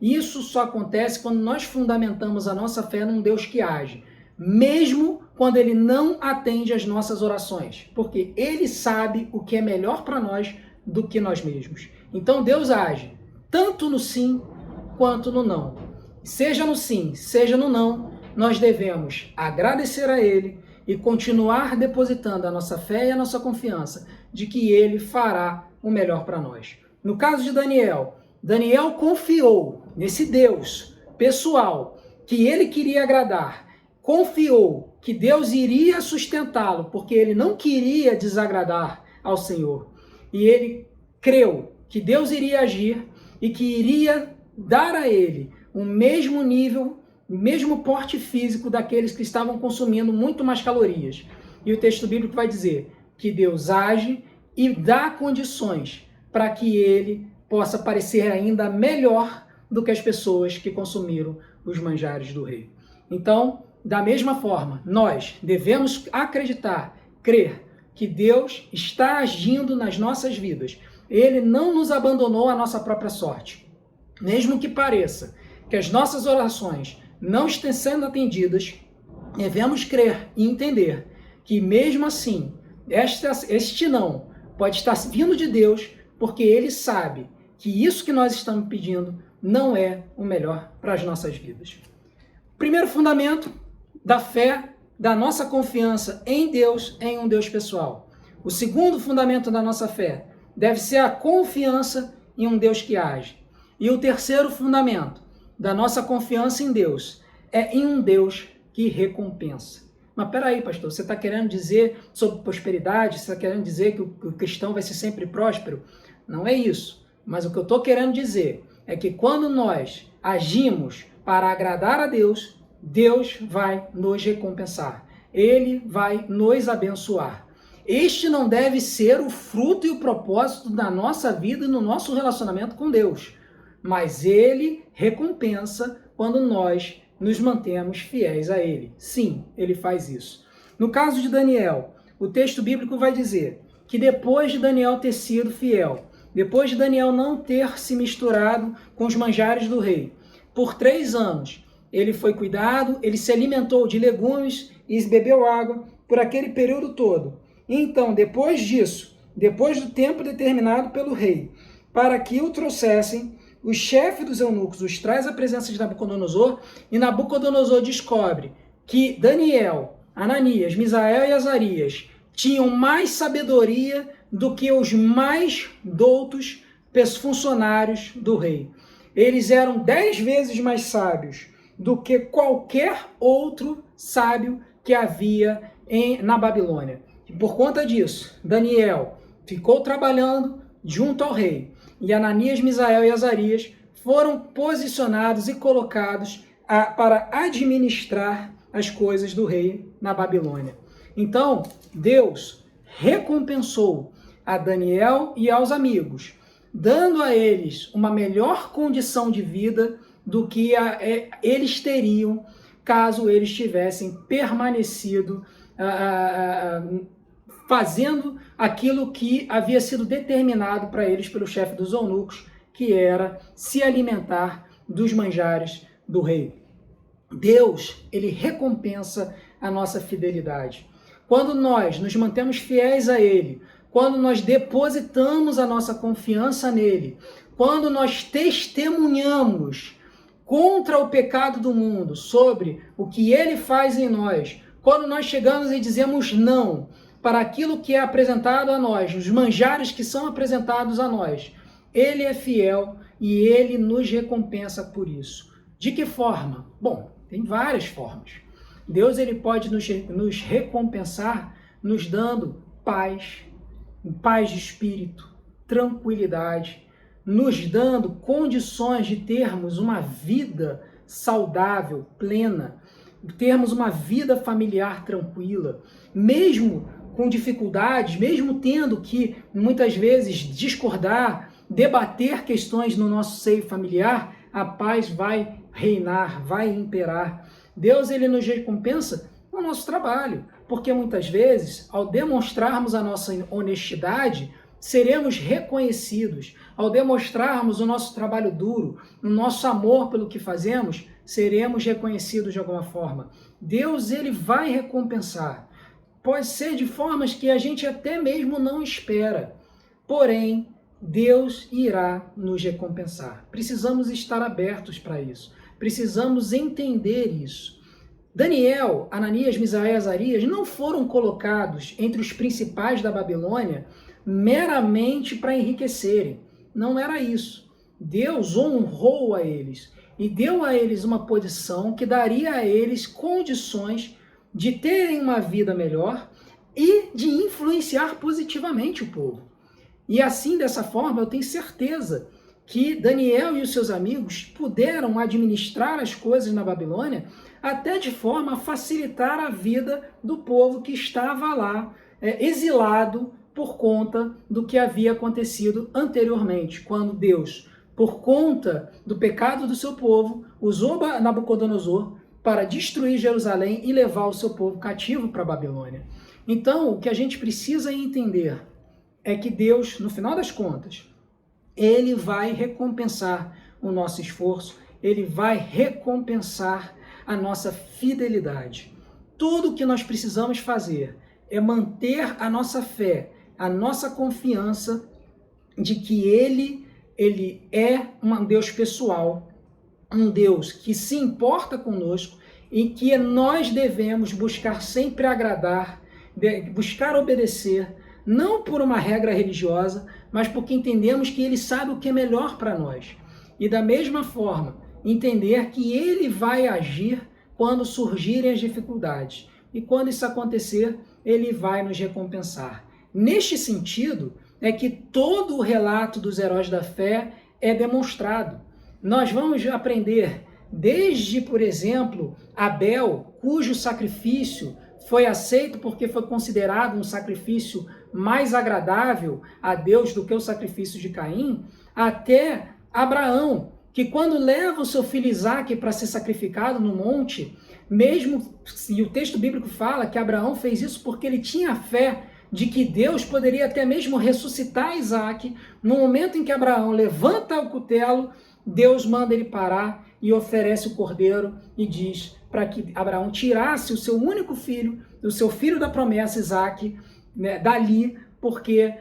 Isso só acontece quando nós fundamentamos a nossa fé num Deus que age, mesmo quando Ele não atende às nossas orações, porque Ele sabe o que é melhor para nós do que nós mesmos. Então Deus age, tanto no sim quanto no não. Seja no sim, seja no não, nós devemos agradecer a Ele e continuar depositando a nossa fé e a nossa confiança de que Ele fará o melhor para nós. No caso de Daniel, Daniel confiou nesse Deus pessoal que ele queria agradar, confiou que Deus iria sustentá-lo, porque ele não queria desagradar ao Senhor. E ele creu que Deus iria agir e que iria dar a ele o mesmo nível o mesmo porte físico daqueles que estavam consumindo muito mais calorias. E o texto bíblico vai dizer que Deus age e dá condições para que ele possa parecer ainda melhor do que as pessoas que consumiram os manjares do rei. Então, da mesma forma, nós devemos acreditar, crer que Deus está agindo nas nossas vidas. Ele não nos abandonou à nossa própria sorte. Mesmo que pareça que as nossas orações não estão sendo atendidas, devemos crer e entender que mesmo assim, este não pode estar vindo de Deus, porque Ele sabe que isso que nós estamos pedindo não é o melhor para as nossas vidas. Primeiro fundamento da fé, da nossa confiança em Deus, em um Deus pessoal. O segundo fundamento da nossa fé deve ser a confiança em um Deus que age. E o terceiro fundamento da nossa confiança em Deus é em um Deus que recompensa. Mas peraí, pastor, você está querendo dizer sobre prosperidade? Você está querendo dizer que o cristão vai ser sempre próspero? Não é isso. Mas o que eu estou querendo dizer é que quando nós agimos para agradar a Deus, Deus vai nos recompensar. Ele vai nos abençoar. Este não deve ser o fruto e o propósito da nossa vida e no nosso relacionamento com Deus. Mas Ele recompensa quando nós nos mantemos fiéis a Ele. Sim, Ele faz isso. No caso de Daniel, o texto bíblico vai dizer que depois de Daniel ter sido fiel, depois de Daniel não ter se misturado com os manjares do rei, por 3 anos, ele foi cuidado, ele se alimentou de legumes e bebeu água por aquele período todo. Então, depois disso, depois do tempo determinado pelo rei, para que o trouxessem, o chefe dos eunucos os traz à presença de Nabucodonosor, e Nabucodonosor descobre que Daniel, Ananias, Misael e Azarias tinham mais sabedoria do que os mais doutos funcionários do rei. Eles eram 10 vezes mais sábios do que qualquer outro sábio que havia na Babilônia. E por conta disso, Daniel ficou trabalhando junto ao rei. E Ananias, Misael e Azarias foram posicionados e colocados para administrar as coisas do rei na Babilônia. Então, Deus recompensou a Daniel e aos amigos, dando a eles uma melhor condição de vida do que eles teriam caso eles tivessem permanecido fazendo aquilo que havia sido determinado para eles pelo chefe dos eunucos, que era se alimentar dos manjares do rei. Deus, ele recompensa a nossa fidelidade. Quando nós nos mantemos fiéis a Ele, quando nós depositamos a nossa confiança nele, quando nós testemunhamos contra o pecado do mundo sobre o que Ele faz em nós, quando nós chegamos e dizemos não para aquilo que é apresentado a nós, os manjares que são apresentados a nós, Ele é fiel e Ele nos recompensa por isso. De que forma? Bom, tem várias formas. Deus ele pode nos recompensar nos dando paz de espírito, tranquilidade, nos dando condições de termos uma vida saudável, plena, termos uma vida familiar tranquila, mesmo com dificuldades, mesmo tendo que muitas vezes discordar, debater questões no nosso seio familiar, a paz vai reinar, vai imperar. Deus ele nos recompensa no nosso trabalho, porque muitas vezes, ao demonstrarmos a nossa honestidade, seremos reconhecidos. Ao demonstrarmos o nosso trabalho duro, o nosso amor pelo que fazemos, seremos reconhecidos de alguma forma. Deus ele vai recompensar. Pode ser de formas que a gente até mesmo não espera. Porém, Deus irá nos recompensar. Precisamos estar abertos para isso. Precisamos entender isso. Daniel, Ananias, Misael e Azarias não foram colocados entre os principais da Babilônia meramente para enriquecerem. Não era isso. Deus honrou a eles e deu a eles uma posição que daria a eles condições de terem uma vida melhor e de influenciar positivamente o povo. E assim, dessa forma, eu tenho certeza que Daniel e os seus amigos puderam administrar as coisas na Babilônia até de forma a facilitar a vida do povo que estava lá exilado por conta do que havia acontecido anteriormente, quando Deus, por conta do pecado do seu povo, usou Nabucodonosor para destruir Jerusalém e levar o seu povo cativo para a Babilônia. Então, o que a gente precisa entender é que Deus, no final das contas, Ele vai recompensar o nosso esforço, Ele vai recompensar a nossa fidelidade. Tudo o que nós precisamos fazer é manter a nossa fé, a nossa confiança de que Ele é um Deus pessoal, um Deus que se importa conosco e que nós devemos buscar sempre agradar, buscar obedecer, não por uma regra religiosa, mas porque entendemos que Ele sabe o que é melhor para nós. E da mesma forma, entender que Ele vai agir quando surgirem as dificuldades. E quando isso acontecer, Ele vai nos recompensar. Neste sentido, é que todo o relato dos heróis da fé é demonstrado. Nós vamos aprender desde, por exemplo, Abel, cujo sacrifício foi aceito porque foi considerado um sacrifício mais agradável a Deus do que o sacrifício de Caim, até Abraão, que quando leva o seu filho Isaque para ser sacrificado no monte, mesmo, e o texto bíblico fala que Abraão fez isso porque ele tinha fé de que Deus poderia até mesmo ressuscitar Isaque. No momento em que Abraão levanta o cutelo, Deus manda ele parar e oferece o cordeiro e diz para que Abraão tirasse o seu único filho, o seu filho da promessa, Isaque, né, dali, porque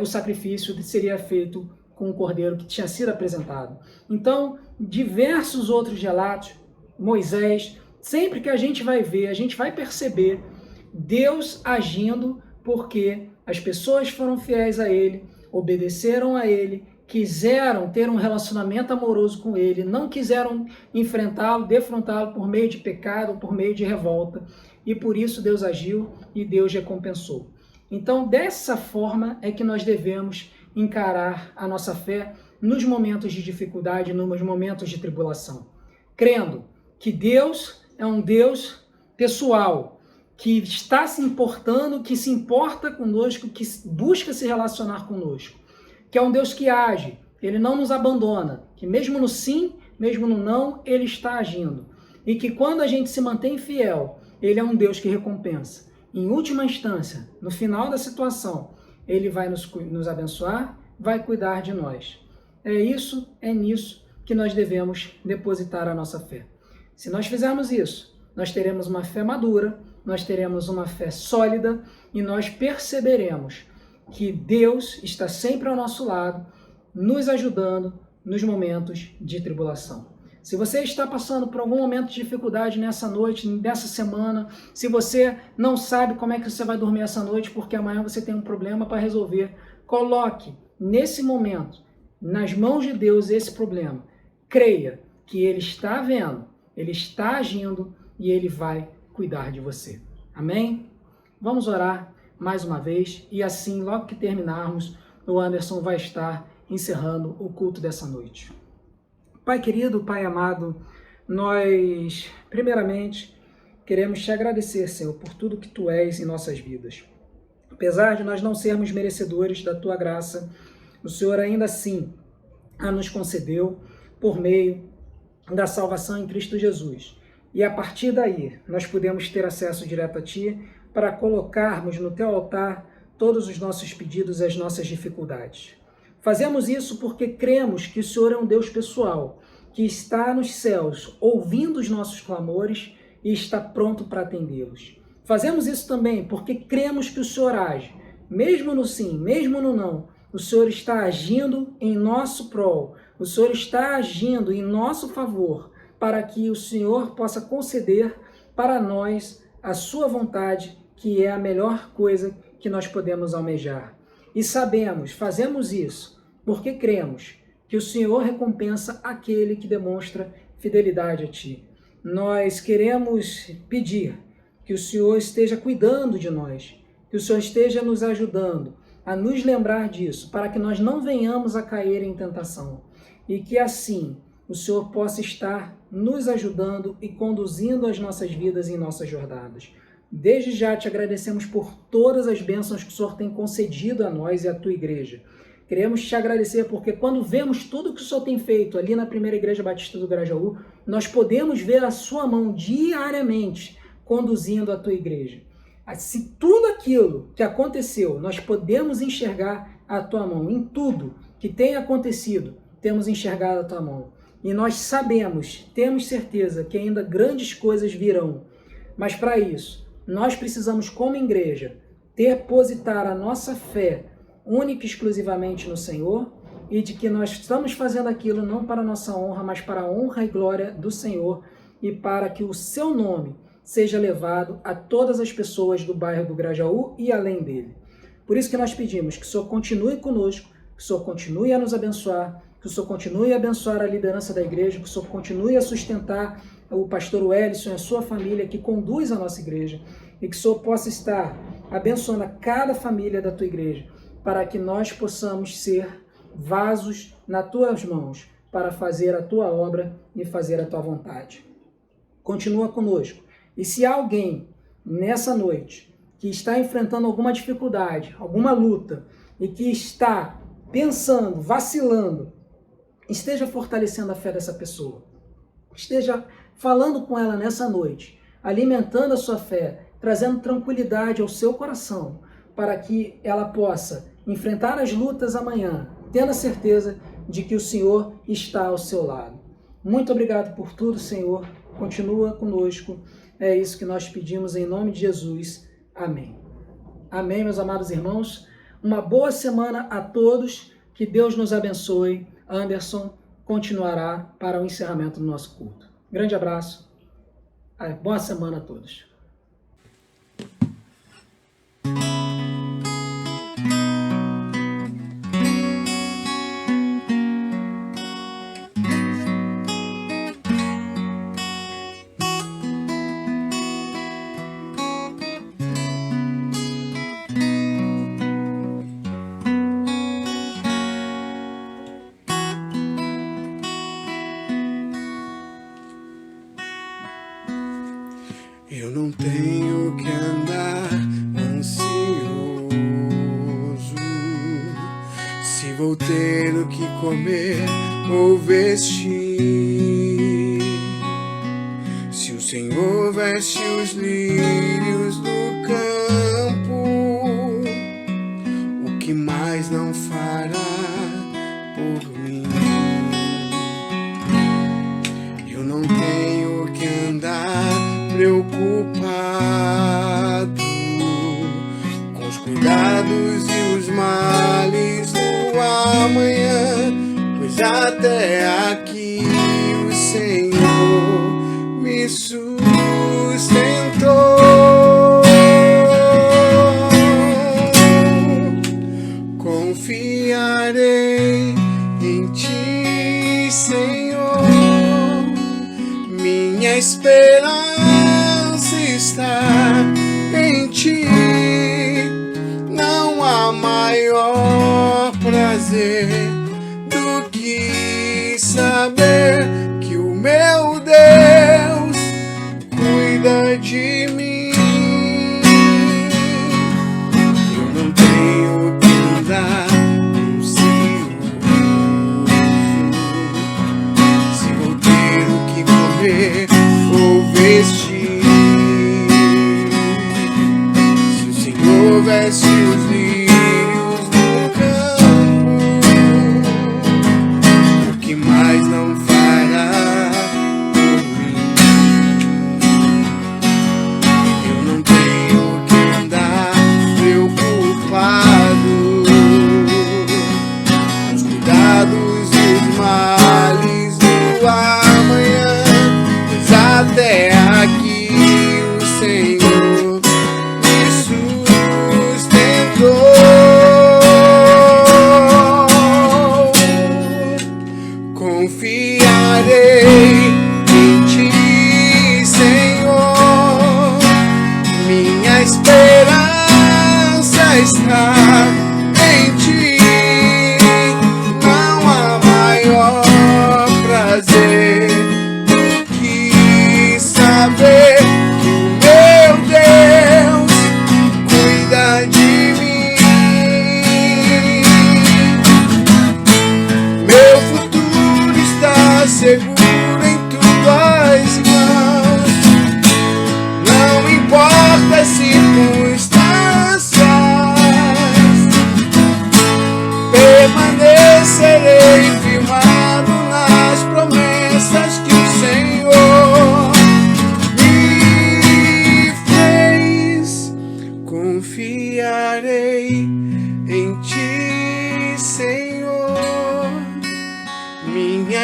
o sacrifício seria feito com o cordeiro que tinha sido apresentado. Então, diversos outros relatos, Moisés, sempre que a gente vai ver, a gente vai perceber Deus agindo porque as pessoas foram fiéis a Ele, obedeceram a Ele, quiseram ter um relacionamento amoroso com Ele, não quiseram enfrentá-lo, defrontá-lo por meio de pecado, por meio de revolta, e por isso Deus agiu e Deus recompensou. Então, dessa forma é que nós devemos encarar a nossa fé nos momentos de dificuldade, nos momentos de tribulação, crendo que Deus é um Deus pessoal, que está se importando, que se importa conosco, que busca se relacionar conosco, que é um Deus que age, Ele não nos abandona, que mesmo no sim, mesmo no não, Ele está agindo. E que quando a gente se mantém fiel, Ele é um Deus que recompensa. Em última instância, no final da situação, Ele vai nos abençoar, vai cuidar de nós. É nisso que nós devemos depositar a nossa fé. Se nós fizermos isso, nós teremos uma fé madura, nós teremos uma fé sólida e nós perceberemos que Deus está sempre ao nosso lado, nos ajudando nos momentos de tribulação. Se você está passando por algum momento de dificuldade nessa noite, nessa semana, se você não sabe como é que você vai dormir essa noite porque amanhã você tem um problema para resolver, coloque nesse momento, nas mãos de Deus, esse problema. Creia que Ele está vendo, Ele está agindo e Ele vai cuidar de você. Amém? Vamos orar mais uma vez e assim, logo que terminarmos, o Anderson vai estar encerrando o culto dessa noite. Pai querido, Pai amado, nós, primeiramente, queremos te agradecer, Senhor, por tudo que Tu és em nossas vidas. Apesar de nós não sermos merecedores da Tua graça, o Senhor ainda assim a nos concedeu por meio da salvação em Cristo Jesus. E a partir daí, nós podemos ter acesso direto a Ti para colocarmos no Teu altar todos os nossos pedidos e as nossas dificuldades. Fazemos isso porque cremos que o Senhor é um Deus pessoal, que está nos céus, ouvindo os nossos clamores e está pronto para atendê-los. Fazemos isso também porque cremos que o Senhor age, mesmo no sim, mesmo no não. O Senhor está agindo em nosso prol, o Senhor está agindo em nosso favor, para que o Senhor possa conceder para nós a sua vontade, que é a melhor coisa que nós podemos almejar. E sabemos, fazemos isso, porque cremos que o Senhor recompensa aquele que demonstra fidelidade a Ti. Nós queremos pedir que o Senhor esteja cuidando de nós, que o Senhor esteja nos ajudando a nos lembrar disso, para que nós não venhamos a cair em tentação. e que assim o Senhor possa estar nos ajudando e conduzindo as nossas vidas em nossas jornadas. Desde já te agradecemos por todas as bênçãos que o Senhor tem concedido a nós e à tua igreja. Queremos te agradecer porque quando vemos tudo que o Senhor tem feito ali na Primeira Igreja Batista do Grajaú, nós podemos ver a sua mão diariamente conduzindo a tua igreja. Se tudo aquilo que aconteceu, nós podemos enxergar a tua mão. Em tudo que tem acontecido, temos enxergado a tua mão. E nós sabemos, temos certeza que ainda grandes coisas virão. Mas para isso, nós precisamos, como igreja, depositar a nossa fé única e exclusivamente no Senhor e de que nós estamos fazendo aquilo não para a nossa honra, mas para a honra e glória do Senhor e para que o seu nome seja levado a todas as pessoas do bairro do Grajaú e além dele. Por isso que nós pedimos que o Senhor continue conosco, que o Senhor continue a nos abençoar, que o Senhor continue a abençoar a liderança da igreja, que o Senhor continue a sustentar o pastor Wellison e a sua família que conduz a nossa igreja e que o Senhor possa estar abençoando a cada família da tua igreja para que nós possamos ser vasos nas tuas mãos para fazer a tua obra e fazer a tua vontade. Continua conosco. E se há alguém nessa noite que está enfrentando alguma dificuldade, alguma luta e que está pensando, vacilando, esteja fortalecendo a fé dessa pessoa. Esteja falando com ela nessa noite, alimentando a sua fé, trazendo tranquilidade ao seu coração, para que ela possa enfrentar as lutas amanhã, tendo a certeza de que o Senhor está ao seu lado. Muito obrigado por tudo, Senhor. Continua conosco. É isso que nós pedimos em nome de Jesus. Amém. Amém, meus amados irmãos. Uma boa semana a todos. Que Deus nos abençoe. Anderson continuará para o encerramento do nosso culto. Grande abraço. Boa semana a todos. Eu não tenho que andar ansioso, se vou ter o que comer ou vestir. Se o Senhor veste os lírios do campo, o que mais não fará por mim? Eu não tenho que andar preocupado com os cuidados e os males do amanhã, pois até aqui o Senhor me sustentou. Confiarei em Ti, Senhor, minha esperança está em Ti. Não há maior prazer do que saber que o meu Deus cuida de mim. Eu não tenho que andar ansioso, se vou ter o que comer ou vestir. Veste os lírios do campo, o que mais não faz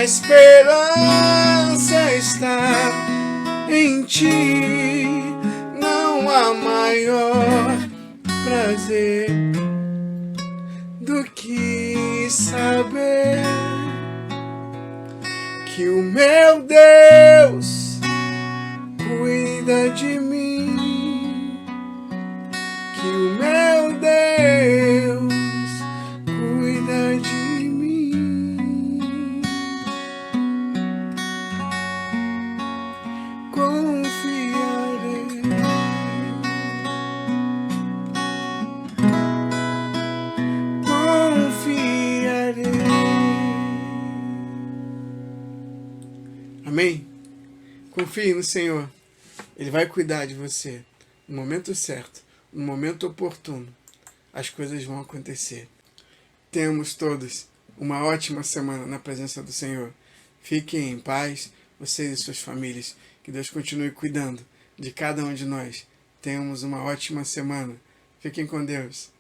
A esperança está em ti. Não há maior prazer do que saber que o meu Deus cuida de mim, que o meu Deus cuida de mim. Confiarei, confiarei. Amém? Confie no Senhor. Ele vai cuidar de você no momento certo, no momento oportuno. As coisas vão acontecer. Tenhamos todos uma ótima semana na presença do Senhor. Fiquem em paz, vocês e suas famílias. Que Deus continue cuidando de cada um de nós. Tenhamos uma ótima semana. Fiquem com Deus.